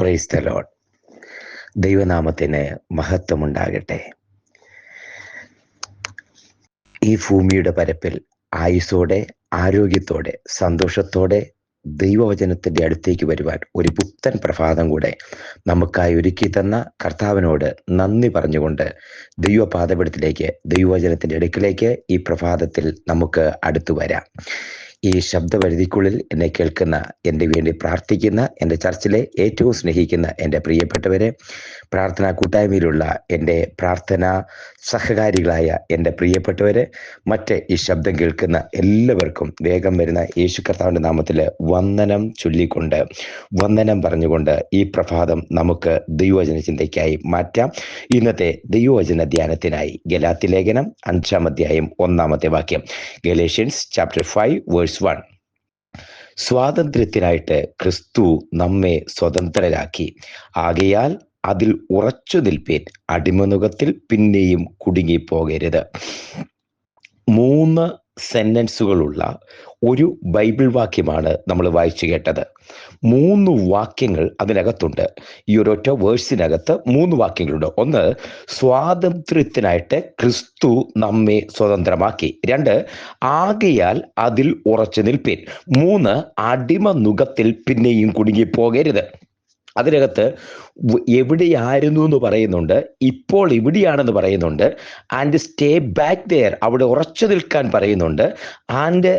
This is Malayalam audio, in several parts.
Praise the Lord. ദൈവനാമത്തിന് മഹത്വമുണ്ടാകട്ടെ. ഈ ഭൂമിയുടെ പരപ്പിൽ ആയുസ്സോടെ, ആരോഗ്യത്തോടെ, സന്തോഷത്തോടെ ദൈവവചനത്തിൻ്റെ അടുത്തേക്ക് വരുവാൻ ഒരു പുത്തൻ പ്രഭാതം കൂടെ നമുക്കായി ഒരുക്കി തന്ന കർത്താവിനോട് നന്ദി പറഞ്ഞുകൊണ്ട് ദൈവപാദപീഠത്തിലേക്ക്, ദൈവവചനത്തിൻ്റെ അടുക്കിലേക്ക് ഈ പ്രഭാതത്തിൽ നമുക്ക് അടുത്തു വരാം. ഈ ശബ്ദപരിധിക്കുള്ളിൽ എന്നെ കേൾക്കുന്ന, എൻ്റെ വേണ്ടി പ്രാർത്ഥിക്കുന്ന, എൻ്റെ ചർച്ചിലെ ഏറ്റവും സ്നേഹിക്കുന്ന എൻ്റെ പ്രിയപ്പെട്ടവരെ, പ്രാർത്ഥനാ കൂട്ടായ്മയിലുള്ള എൻ്റെ പ്രാർത്ഥനാ സഹകാരികളായ എൻ്റെ പ്രിയപ്പെട്ടവരെ, മറ്റ് ഈ ശബ്ദം കേൾക്കുന്ന എല്ലാവർക്കും വേഗം വരുന്ന യേശു കർത്താവിൻ്റെ നാമത്തിൽ വന്ദനം ചൊല്ലിക്കൊണ്ട്, വന്ദനം പറഞ്ഞുകൊണ്ട് ഈ പ്രഭാതം നമുക്ക് ദൈവവചന ചിന്തയ്ക്കായി മാറ്റാം. ഇന്നത്തെ ദൈവവചന ധ്യാനത്തിനായി ഗലാത്യ ലേഖനം 5-ാം അധ്യായം 1-ാമത്തെ വാക്യം, ഗലേഷ്യൻസ് ചാപ്റ്റർ 5 വേഴ്സ് 1. സ്വാതന്ത്ര്യത്തിനായിട്ട് ക്രിസ്തു നമ്മെ സ്വതന്ത്രരാക്കി, ആകയാൽ അതിൽ ഉറച്ചു നിൽപ്പീൻ, അടിമനുഖത്തിൽ പിന്നെയും കുടുങ്ങിപ്പോകരുത്. 3 സെന്റൻസുകളുള്ള ഒരു ബൈബിൾ വാക്യമാണ് നമ്മൾ വായിച്ചു കേട്ടത്. 3 വാക്യങ്ങൾ അതിനകത്തുണ്ട്. ഈ ഒരൊറ്റ വേഴ്സിനകത്ത് 3 വാക്യങ്ങളുണ്ട്. 1, സ്വാതന്ത്ര്യത്തിനായിട്ട് ക്രിസ്തു നമ്മെ സ്വതന്ത്രമാക്കി. 2, ആകയാൽ അതിൽ ഉറച്ചു നിൽപ്പീൻ. 3, അടിമ നുഖത്തിൽ പിന്നെയും കുടുങ്ങിപ്പോകരുത്. അതിനകത്ത് എവിടെയായിരുന്നു എന്ന് പറയുന്നുണ്ട്, ഇപ്പോൾ എവിടെയാണെന്ന് പറയുന്നുണ്ട്, ആൻഡ് സ്റ്റേ ബാക്ക് ദെയർ, അവിടെ ഉറച്ചു നിൽക്കാൻ പറയുന്നുണ്ട്, ആൻഡ്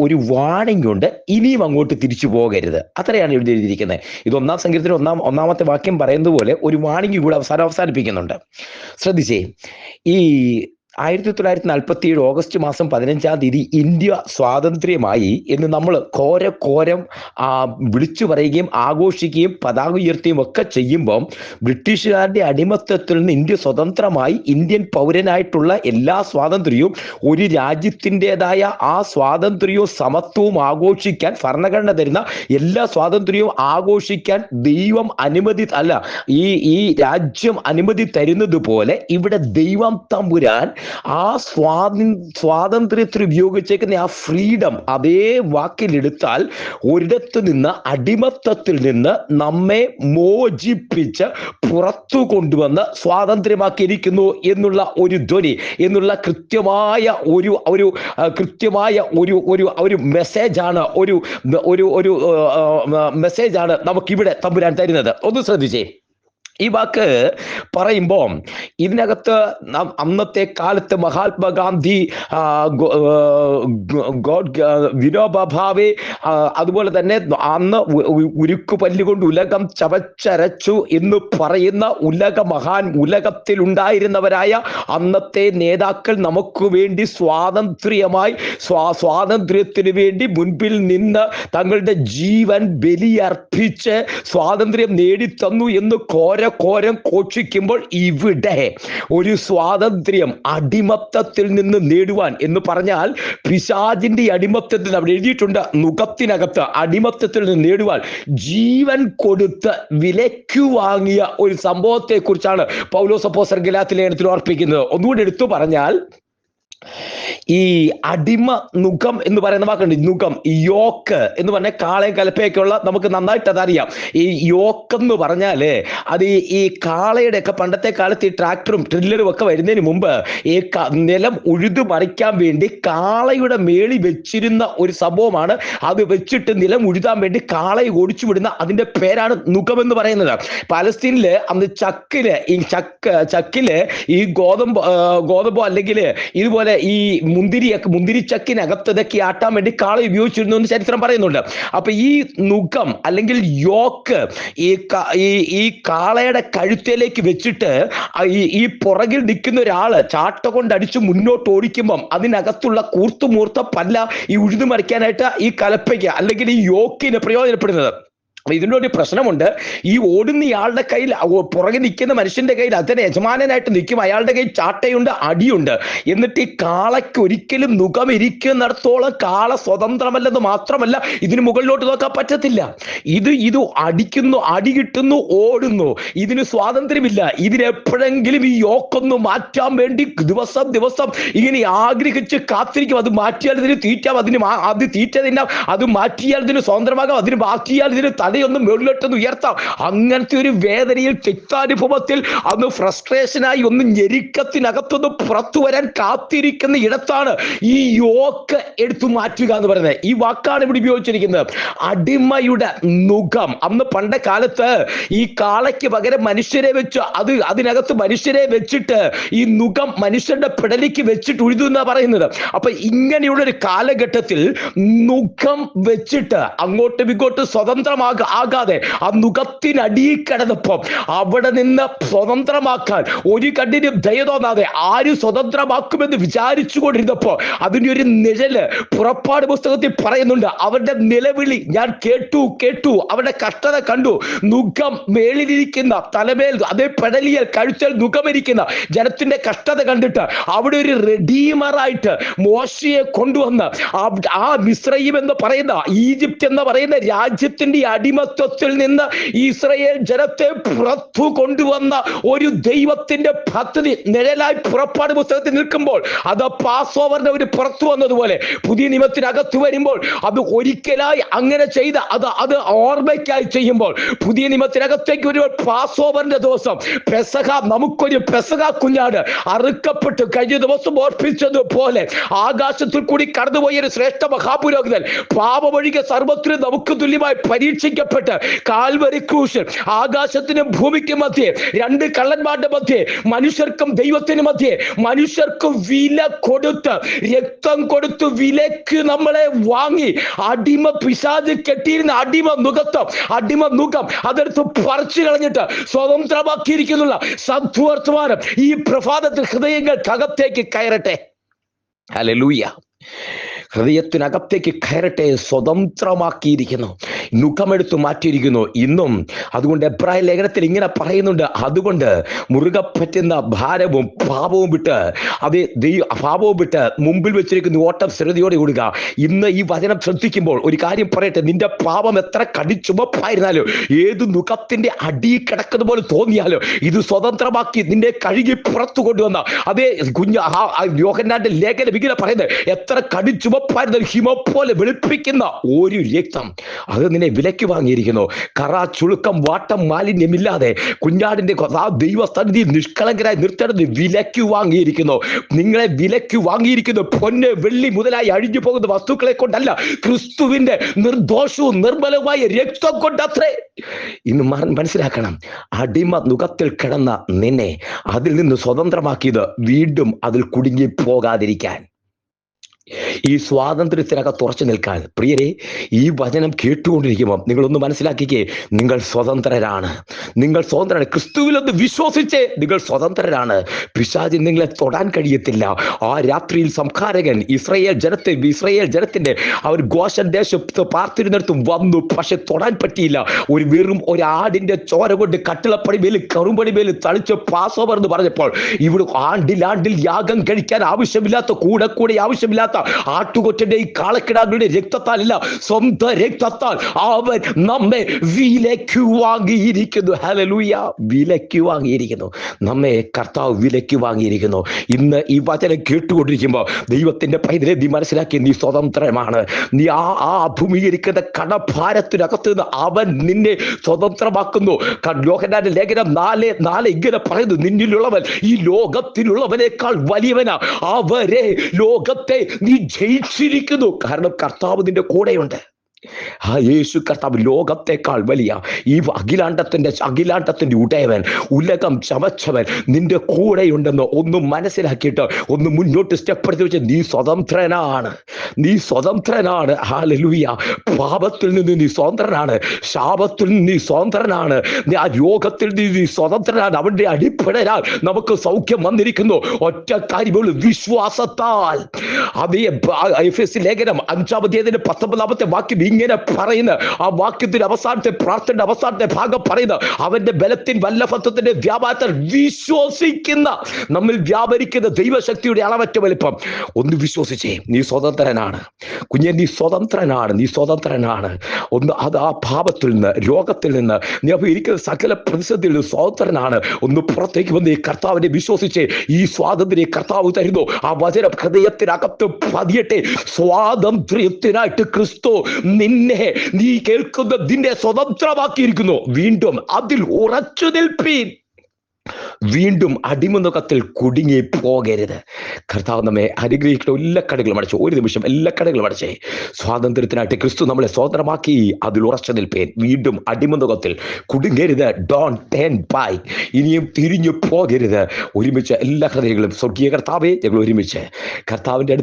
ഒരു വാണിംഗ് ഉണ്ട്, ഇനിയും അങ്ങോട്ട് തിരിച്ചു പോകരുത്. അത്രയാണ് ഇവിടെ എഴുതിയിരിക്കുന്നത്. ഇത് 1-ാം സങ്കീർത്തനത്തിൽ ഒന്നാമത്തെ വാക്യം പറയുന്നത് പോലെ ഒരു വാണിംഗ് കൂടെ അവസാനിപ്പിക്കുന്നുണ്ട്. ശ്രദ്ധിച്ചേ, ഈ 1947 ഓഗസ്റ്റ് മാസം 15-ാം തീയതി ഇന്ത്യ സ്വാതന്ത്ര്യമായി എന്ന് നമ്മൾ ഘോരം വിളിച്ചു പറയുകയും ആഘോഷിക്കുകയും പതാക ഉയർത്തുകയും ഒക്കെ ചെയ്യുമ്പം, ബ്രിട്ടീഷുകാരുടെ അടിമത്തത്തിൽ നിന്ന് ഇന്ത്യ സ്വതന്ത്രമായി ഇന്ത്യൻ പൗരനായിട്ടുള്ള എല്ലാ സ്വാതന്ത്ര്യവും, ഒരു രാജ്യത്തിൻ്റെതായ ആ സ്വാതന്ത്ര്യവും സമത്വവും ആഘോഷിക്കാൻ, ഭരണഘടന തരുന്ന എല്ലാ സ്വാതന്ത്ര്യവും ആഘോഷിക്കാൻ ദൈവം ഈ രാജ്യം അനുമതി തരുന്നത് പോലെ ഇവിടെ ദൈവം തമ്പുരാൻ ആ സ്വാതന്ത്ര്യത്തിൽ ഉപയോഗിച്ചേക്കുന്ന ആ ഫ്രീഡം അതേ വാക്കിലെടുത്താൽ, ഒരിടത്ത് നിന്ന്, അടിമത്തത്തിൽ നിന്ന് നമ്മെ മോചിപ്പിച്ച് പുറത്തു കൊണ്ടുവന്ന് സ്വാതന്ത്ര്യമാക്കിയിരിക്കുന്നു എന്നുള്ള ഒരു ധ്വനി, എന്നുള്ള കൃത്യമായ ഒരു മെസ്സേജാണ്, ഒരു മെസ്സേജാണ് നമുക്കിവിടെ തമ്പുരാൻ തരുന്നത്. ഒന്ന് ശ്രദ്ധിച്ചേ. ഈ വാക്ക് പറയുമ്പോൾ ഇതിനകത്ത് അന്നത്തെ കാലത്ത് മഹാത്മാഗാന്ധി, വിനോബ ഭാവെ, അതുപോലെ തന്നെ അന്ന് ഉരുക്കു പല്ലുകൊണ്ട് ഉലകം ചവച്ചരച്ചു എന്ന് പറയുന്ന ഉലകത്തിൽ ഉണ്ടായിരുന്നവരായ അന്നത്തെ നേതാക്കൾ നമുക്ക് വേണ്ടി സ്വാതന്ത്ര്യത്തിന് വേണ്ടി മുൻപിൽ നിന്ന് തങ്ങളുടെ ജീവൻ ബലിയർപ്പിച്ച് സ്വാതന്ത്ര്യം നേടിത്തന്നു എന്ന് കോരം ഘോഷിക്കുമ്പോൾ, ഇവിടെ ഒരു സ്വാതന്ത്ര്യം അടിമത്തത്തിൽ നിന്ന് നേടുവാൻ എന്ന് പറഞ്ഞാൽ, പിശാചിന്റെ അടിമത്തത്തിൽ അവിടെ എഴുതിയിട്ടുണ്ട്, നുഖത്തിനകത്ത് അടിമത്തത്തിൽ നിന്ന് നേടുവാൻ ജീവൻ കൊടുത്ത് വിലയ്ക്കു വാങ്ങിയ ഒരു സംഭവത്തെ കുറിച്ചാണ് പൗലോസ് അപ്പോസ്തലൻ ഗലാത്യ ലേഖനത്തിൽ ഓർപ്പിക്കുന്നത്. ഒന്നുകൂടി എടുത്തു പറഞ്ഞാൽ, ഈ അടിമ നുഖം എന്ന് പറയുന്ന വാക്കുണ്ട്. നുഖം, യോക്ക് എന്ന് പറഞ്ഞാൽ കാളയും കലപ്പയൊക്കെയുള്ള, നമുക്ക് നന്നായിട്ട് അതറിയാം. ഈ യോക്ക് എന്ന് പറഞ്ഞാല് അത് ഈ കാളയുടെ ഒക്കെ പണ്ടത്തെ കാലത്ത് ഈ ട്രാക്ടറും ട്രില്ലറും ഒക്കെ വരുന്നതിന് മുമ്പ് ഈ നിലം ഉഴുതു മറിക്കാൻ വേണ്ടി കാളയുടെ മേളി വെച്ചിരുന്ന ഒരു സംഭവമാണ്. അത് വെച്ചിട്ട് നിലം ഉഴുതാൻ വേണ്ടി കാളയെ ഓടിച്ചു വിടുന്ന അതിന്റെ പേരാണ് നുഖം എന്ന് പറയുന്നത്. പലസ്തീനില് അന്ന് ചക്കില് ഈ ഗോതമ്പോ അല്ലെങ്കിൽ ഇതുപോലെ ഈ മുന്തിരിച്ചക്കിനകത്ത് ഇതൊക്കെ ആട്ടാൻ വേണ്ടി കാള ഉപയോഗിച്ചിരുന്നു എന്ന് ചരിത്രം പറയുന്നുണ്ട്. അപ്പൊ ഈ നുഖം അല്ലെങ്കിൽ യോക്ക് ഈ കാളയുടെ കഴുത്തേലേക്ക് വെച്ചിട്ട് ഈ പുറകിൽ നിൽക്കുന്ന ഒരാള് ചാട്ട കൊണ്ട് അടിച്ച് മുന്നോട്ട് ഓടിക്കുമ്പം അതിനകത്തുള്ള കൂർത്തുമൂർത്ത പല്ല ഈ ഉഴുതു മറിക്കാനായിട്ട് ഈ കലപ്പയ്ക്ക് അല്ലെങ്കിൽ ഈ യോക്കിന് പ്രയോജനപ്പെടുന്നത്. അപ്പൊ ഇതിൻ്റെ ഒരു പ്രശ്നമുണ്ട്. ഈ ഓടുന്ന ഇയാളുടെ കയ്യിൽ, പുറകെ നിൽക്കുന്ന മനുഷ്യന്റെ കയ്യിൽ, അതിന് യജമാനനായിട്ട് നിൽക്കും, അയാളുടെ കയ്യിൽ ചാട്ടയുണ്ട്, അടിയുണ്ട്. എന്നിട്ട് ഈ കാളയ്ക്ക് ഒരിക്കലും നുഖം ഇരിക്കുന്നിടത്തോളം കാള സ്വതന്ത്രമല്ലെന്ന് മാത്രമല്ല, ഇതിന് മുകളിലോട്ട് നോക്കാൻ പറ്റത്തില്ല. ഇത് അടിക്കുന്നു, അടി കിട്ടുന്നു, ഓടുന്നു. ഇതിന് സ്വാതന്ത്ര്യമില്ല. ഇതിനെപ്പോഴെങ്കിലും ഈ യോക്കൊന്ന് മാറ്റാൻ വേണ്ടി ദിവസം ഇങ്ങനെ ആഗ്രഹിച്ച് കാത്തിരിക്കും. അത് മാറ്റിയാൽ ഇതിന് തീറ്റാം, അത് തീറ്റ തിന്നാം, അത് മാറ്റിയാൽ ഇതിന് സ്വതന്ത്രമാകാം, അതിന് മാറ്റിയാൽ ഇതിന് തലയൊന്ന് മുകളിലോട്ടൊന്ന് ഉയർത്താം. അങ്ങനത്തെ ഒരു വേദനയിൽ, തിക്താനുഭവത്തിൽ, അന്ന് ഫ്രസ്ട്രേഷനായി ഒന്ന് ഞെരുക്കത്തിനകത്തൊന്ന് പുറത്തു വരാൻ കാത്തിരിക്കുന്ന ഇടത്താണ് ഈ യോക്ക് എടുത്തു മാറ്റുക എന്ന് പറയുന്നത്. ഈ വാക്കാണ് ഇവിടെ ഉപയോഗിച്ചിരിക്കുന്നത്. അടിമയുടെ നുകം. അന്ന് പണ്ട കാലത്ത് ഈ കാളയ്ക്ക് പകരം മനുഷ്യരെ വെച്ച് അതിനകത്ത് മനുഷ്യരെ വെച്ചിട്ട് ഈ നുകം മനുഷ്യരുടെ പിടലിക്ക് വെച്ചിട്ട് ഉഴുതുന്നാ പറയുന്നത്. അപ്പൊ ഇങ്ങനെയുള്ള ഒരു കാലഘട്ടത്തിൽ നുകം വെച്ചിട്ട് അങ്ങോട്ടും ഇങ്ങോട്ടും സ്വതന്ത്രമാകാതെ ആ നുകത്തിനടിയിൽ കിടന്നപ്പം അവിടെ നിന്ന് സ്വതന്ത്രമാക്കാൻ ഒരു കണ്ണിനും ദയ തോന്നാതെ ആര് സ്വതന്ത്രമാക്കുമെന്ന് വിചാരിച്ചു കൊണ്ടിരുന്നപ്പോ അതിന്റെ ഒരു നിഴല് പുറപ്പാട് പുസ്തകത്തിൽ പറയുന്നുണ്ട്. അവരുടെ നിലവിളി ഞാൻ കേട്ടു, അവരുടെ കഷ്ടത കണ്ടു. നുകം മേളിലിരിക്കുന്ന തലമേൽ, അതേ പെടലിയൽ കഴുത്തൽ നുകമിരിക്കുന്ന ജനത്തിന്റെ കഷ്ടത കണ്ടിട്ട് അവിടെ ഒരു റെഡീമറായിട്ട് മോശയെ കൊണ്ടുവന്ന് ആ മിസ്രയീം എന്ന് പറയുന്ന, ഈജിപ്ത് എന്ന് പറയുന്ന രാജ്യത്തിന്റെ അടിമത്വത്തിൽ നിന്ന് ഇസ്രായേൽ ജനത്തെ പുറത്തു കൊണ്ടുവന്ന ഒരു ദൈവത്തിന്റെ പദ്ധതി നിഴലായി പുറപ്പാട് പുസ്തകത്തിൽ നിൽക്കുമ്പോൾ അത് പാസ് ഓവറിന്റെ ഒരു പുറത്തു വന്നതുപോലെ പുതിയ നിയമത്തിനകത്ത് വരുമ്പോൾ അത് ഒരിക്കലായി അങ്ങനെ ചെയ്ത അത് ഓർമ്മയ്ക്കായി ചെയ്യുമ്പോൾ പുതിയ നിയമത്തിനകത്തേക്ക് ഒരു പാസ് ഓവറിന്റെ ദിവസം പെസഹ, നമുക്കൊരു പെസഹ കുഞ്ഞാട് അറുക്കപ്പെട്ട് കഴിഞ്ഞ ദിവസം ഓർപ്പിച്ചതുപോലെ ആകാശത്തിൽ കൂടി കടന്നുപോയ ഒരു ശ്രേഷ്ഠ മഹാപുരോഹിതൻ പാപമൊഴികെ സർവ്വത്തിനും നമുക്ക് തുല്യമായി പരീക്ഷിക്കപ്പെട്ട് കാൽവരി ക്രൂശിൽ ആകാശത്തിനും ഭൂമിക്കും മധ്യേ, രണ്ട് കള്ളന്മാരുടെ മധ്യേ, മനുഷ്യർക്കും ദൈവത്തിനും മധ്യേ, മനുഷ്യർക്ക് വില കൊടുത്ത്, രക്തം കൊടുത്ത് വിലക്ക് നമ്മളെ വാങ്ങി, അടിമ പിശാച് കെട്ടിയിരുന്ന അടിമ നുകം അതെടുത്ത് പറിച്ചു കളഞ്ഞിട്ട് സ്വതന്ത്രമാക്കിയിരിക്കുന്നുള്ള സദ്വർത്തമാനം ഈ പ്രഭാതത്തിൽ ഹൃദയങ്ങൾക്കകത്തേക്ക് കയറട്ടെ. ഹല്ലേലൂയ. ഹൃദയത്തിനകത്തേക്ക് കയറട്ടെ. സ്വതന്ത്രമാക്കിയിരിക്കുന്നു, നുഖമെടുത്ത് മാറ്റിയിരിക്കുന്നു ഇന്നും. അതുകൊണ്ട് എബ്രായ ലേഖനത്തിൽ ഇങ്ങനെ പറയുന്നുണ്ട്, അതുകൊണ്ട് മുറുകെ പറ്റുന്ന ഭാരവും പാപവും വിട്ട്, പാപവും വിട്ട് മുമ്പിൽ വെച്ചിരിക്കുന്ന ഓട്ടം സ്ഥിരതയോടെ ഓടുക. ഇന്ന് ഈ വചനം ശ്രദ്ധിക്കുമ്പോൾ ഒരു കാര്യം പറയട്ടെ, നിന്റെ പാപം എത്ര കടിച്ചുമപ്പായിരുന്നാലും, ഏത് നുഖത്തിന്റെ അടി കിടക്കുന്ന പോലെ തോന്നിയാലും, ഇത് സ്വതന്ത്രമാക്കി നിന്നെ കഴുകി പുറത്തു കൊണ്ടുവന്ന അതേ യോഹന്നാന്റെ ലേഖനം ഇങ്ങനെ പറയുന്നത്, എത്ര കടിച്ചുമ ഹിമം പോലെ വെളുപ്പിക്കുന്ന ഒരു രക്തം, അത് നിന്നെ വിലയ്ക്ക് വാങ്ങിയിരിക്കുന്നു. കറ, ചുളുക്കം, വാട്ടം, മാലിന്യമില്ലാതെ കുഞ്ഞാടിന്റെ ആ ദൈവസന്നിധി നിഷ്കളങ്കരായി നിർത്തേണ്ടത് വിലയ്ക്ക് വാങ്ങിയിരിക്കുന്നു. നിങ്ങളെ വിലയ്ക്ക് വാങ്ങിയിരിക്കുന്നു. പൊന്ന്, വെള്ളി മുതലായി അഴിഞ്ഞു പോകുന്ന വസ്തുക്കളെ കൊണ്ടല്ല, ക്രിസ്തുവിന്റെ നിർദോഷവും നിർമ്മലവുമായ രക്തം കൊണ്ടത്രേ. ഇന്ന് മനസ്സിലാക്കണം, അടിമ നുഖത്തിൽ കിടന്ന നിന്നെ അതിൽ നിന്ന് സ്വതന്ത്രമാക്കിയത് വീണ്ടും അതിൽ കുടുങ്ങി പോകാതിരിക്കാൻ, ഈ സ്വാതന്ത്ര്യത്തിനകത്ത് ഉറച്ചു നിൽക്കാൻ. പ്രിയരെ, ഈ വചനം കേട്ടുകൊണ്ടിരിക്കുമ്പോൾ നിങ്ങളൊന്ന് മനസ്സിലാക്കിക്കേ, നിങ്ങൾ സ്വതന്ത്രരാണ്. ക്രിസ്തുവിലൊന്ന് വിശ്വസിച്ചേ, നിങ്ങൾ സ്വതന്ത്രരാണ്. പിശാചിന് നിങ്ങളെ തൊടാൻ കഴിയത്തില്ല. ആ രാത്രിയിൽ സംഹാരകൻ ഇസ്രായേൽ ജനത്തിന്റെ അവർ ഗോശൻ ദേശത്ത് പാർത്തിരുന്നിടത്തും വന്നു, പക്ഷെ തൊടാൻ പറ്റിയില്ല. വെറും ഒരു ആടിന്റെ ചോര കൊണ്ട് കട്ടിളപ്പടിമേലും കറുമ്പടിമേലും തളിച്ച് പാസ് ഓവർ എന്ന് പറഞ്ഞപ്പോൾ, ഇവിടെ ആണ്ടിൽ യാഗം കഴിക്കാൻ ആവശ്യമില്ലാത്ത, കൂടെ ആവശ്യമില്ലാത്ത ആട്ടുകൊറ്റന്റെയും കാളക്കിടാങ്ങളുടെ രക്തത്താലല്ല, സ്വന്തം രക്തത്താൽ അവൻ നമ്മെ വിലയ്ക്ക് വാങ്ങിയിരിക്കുന്നു. ഹല്ലേലൂയ. വിലയ്ക്ക് വാങ്ങിയിരിക്കുന്നു. നമ്മെ കർത്താവ് വിലയ്ക്ക് വാങ്ങിയിരിക്കുന്നു. ഇന്ന് ഈ വചനം കേട്ടുകൊണ്ടിരിക്കുമ്പോൾ ദൈവത്തിന്റെ പൈതലെ, നീ മനസ്സിലാക്കി, നീ സ്വതന്ത്രമാണ്. നീ ആ അഭിമുഖീകരിക്കുന്ന കടഭാരത്തിനകത്ത് നിന്ന് അവൻ നിന്നെ സ്വതന്ത്രമാക്കുന്നു. യോഹന്നാന്റെ ലേഖനം 4:4 ഇങ്ങനെ പറയുന്നു, നിന്നിലുള്ളവൻ ഈ ലോകത്തിലുള്ളവനേക്കാൾ വലിയവനാ. അവരെ, ലോകത്തെ നീ ജയിച്ചിരിക്കുന്നു. കാരണം കർത്താവ് നിന്റെ കൂടെയുണ്ട്. ആ യേശു കർത്താവ് ലോകത്തെക്കാൾ വലിയ, ഈ അഖിലാണ്ടത്തിന്റെ ഉടയവൻ, ഉലകം ചമച്ചവൻ നിന്റെ കൂടെയുണ്ടെന്ന് ഒന്ന് മനസ്സിലാക്കിയിട്ട് ഒന്ന് മുന്നോട്ട് സ്റ്റെപ്പ് എടുത്ത് വെച്ച്, നീ സ്വതന്ത്രനാണ്. ഹല്ലേലൂയ. പാപത്തിൽ നിന്ന് നീ സ്വതന്ത്രനാണ്. ശാപത്തിൽ നിന്ന് നീ സ്വതന്ത്രനാണ്. ആ രോഗത്തിൽ നിന്ന് നീ സ്വതന്ത്രനാണ്. അവന്റെ അടിപ്പിടരാൽ നമുക്ക് സൗഖ്യം വന്നിരിക്കുന്നു. ഒറ്റ കാര്യമുള്ളൂ, വിശ്വാസത്താൽ. അതേ എഫെസ്യ ലേഖനം 5-ാം അധ്യായത്തിന്റെ 19-ാമത്തെ വാക്യം ഇങ്ങനെ പറയുന്ന, ആ വാക്യത്തിന്റെ പ്രാർത്ഥനയുടെ അവസാനത്തെ ഭാഗം പറയുന്ന, അവന്റെ ബലത്തിൻ വല്ലഭത്വത്തിന്റെ വ്യാപാരത്തിൽ വിശ്വസിക്കുന്ന, നമ്മിൽ വ്യാപരിക്കുന്ന ദൈവശക്തിയുടെ അളവറ്റ വലിപ്പം. ഒന്ന് വിശ്വസിച്ചേ, നീ സ്വതന്ത്രനാണ് കുഞ്ഞെ, നീ സ്വതന്ത്രനാണ്. ഒന്ന് അത് ആ പാപത്തിൽ നിന്ന്, രോഗത്തിൽ നിന്ന്, നീ അപ്പൊ ഇരിക്കുന്ന സകല പ്രതിസന്ധിയിൽ നിന്ന് സ്വതന്ത്രനാണ്. ഒന്ന് പുറത്തേക്ക് വന്ന് ഈ കർത്താവിനെ വിശ്വസിച്ച് ഈ സ്വാതന്ത്ര്യം കർത്താവ് തരുന്നു. ആ വചനം ഹൃദയത്തിനകത്ത് പതിയട്ടെ. സ്വാതന്ത്ര്യത്തിനായിട്ട് ക്രിസ്തു നിന്നെ നീ കേൾക്കുന്നതിന്റെ സ്വതന്ത്രമാക്കിയിരിക്കുന്നു. വീണ്ടും അതിൽ ഉറച്ചു നിൽപ്പീൻ. വീണ്ടും അടിമുഖത്തിൽ കുടുങ്ങി പോകരുത്. കർത്താവ് നമ്മെ അനുഗ്രഹിക്കുന്ന എല്ലാ കടകളും അടച്ചു. ഒരു നിമിഷം എല്ലാ കടകളും അടച്ചേ. സ്വാതന്ത്ര്യത്തിനായിട്ട് ക്രിസ്തു നമ്മളെ സ്വതന്ത്രമാക്കി. അതിൽ ഉറച്ചു നിൽപ്പേൻ. വീണ്ടും അടിമുഖത്തിൽ കുടുങ്ങരുത്. Don't turn back. ഇനിയും തിരിഞ്ഞു പോകരുത്. ഒരുമിച്ച് എല്ലാ ഹൃദയങ്ങളും സ്വർഗീയ കർത്താവെ, ഞങ്ങൾ ഒരുമിച്ച് കർത്താവിൻ്റെ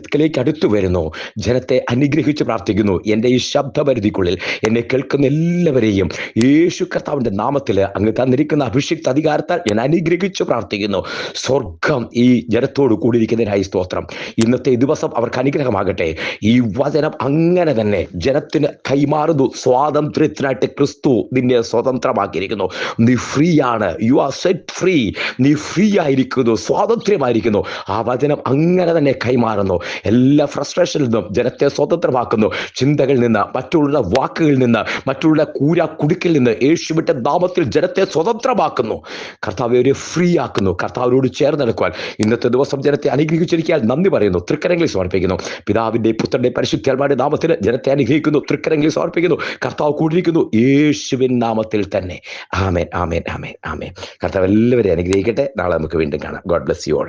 അടുത്തു വരുന്നു. ജനത്തെ അനുഗ്രഹിച്ച് പ്രാർത്ഥിക്കുന്നു. എൻ്റെ ഈ ശബ്ദപരിധിക്കുള്ളിൽ എന്നെ കേൾക്കുന്ന എല്ലാവരെയും യേശു കർത്താവിൻ്റെ നാമത്തിൽ അങ്ങ് തന്നിരിക്കുന്ന അഭിഷിക്ത അധികാരത്താൽ ഞാൻ അനുഗ്രഹിച്ച് പ്രാർത്ഥിക്കുന്നു. സ്വർഗം ഈ ജനത്തോട് കൂടിയിരിക്കുന്നതിനായി സ്തോത്രം. ഇന്നത്തെ ദിവസം അവർക്ക് അനുഗ്രഹമാകട്ടെ. ഈ വചനം അങ്ങനെ തന്നെ ജനത്തിന് കൈമാറുന്നു. സ്വാതന്ത്ര്യത്തിനായിട്ട് ക്രിസ്തു നിന്നെ സ്വതന്ത്രമാക്കിയിരിക്കുന്നു. നീ ഫ്രീ ആണ്. You are set free. നീ ഫ്രീ ആയിരിക്കുന്നു, സ്വാതന്ത്ര്യമായിരിക്കുന്നു. ആ വചനം അങ്ങനെ തന്നെ കൈമാറുന്നു. എല്ലാ ഫ്രസ്ട്രേഷനിൽ നിന്നും ജനത്തെ സ്വതന്ത്രമാക്കുന്നു. ചിന്തകളിൽ നിന്ന്, മറ്റുള്ള വാക്കുകളിൽ നിന്ന്, മറ്റുള്ള കുടുക്കിൽ നിന്ന് യേശുവിന്റെ നാമത്തിൽ ജനത്തെ സ്വതന്ത്രമാക്കുന്നു. കർത്താവ് ഫ്രീ ആക്കുന്നു. കർത്താവിനോട് ചേർന്ന് നടക്കുവാൻ ഇന്നത്തെ ദിവസം ജനത്തെ അനുഗ്രഹിച്ചിരിക്കാൻ നന്ദി പറയുന്നു. തൃക്കരങ്ങളിൽ സമർപ്പിക്കുന്നു. പിതാവിന്റെ പുത്രന്റെ പരിശുദ്ധാത്മാവിന്റെ നാമത്തിൽ ജനത്തെ അനുഗ്രഹിക്കുന്നു. തൃക്കരങ്ങളിൽ സമർപ്പിക്കുന്നു. കർത്താവ് കൂടിയിരിക്കുന്നു യേശുവിൻ നാമത്തിൽ തന്നെ. ആമേൻ, ആമേൻ, ആമേൻ, ആമേൻ. കർത്താവ് എല്ലാവരെയും അനുഗ്രഹിക്കട്ടെ. നാളെ നമുക്ക് വീണ്ടും കാണാം. God bless you all.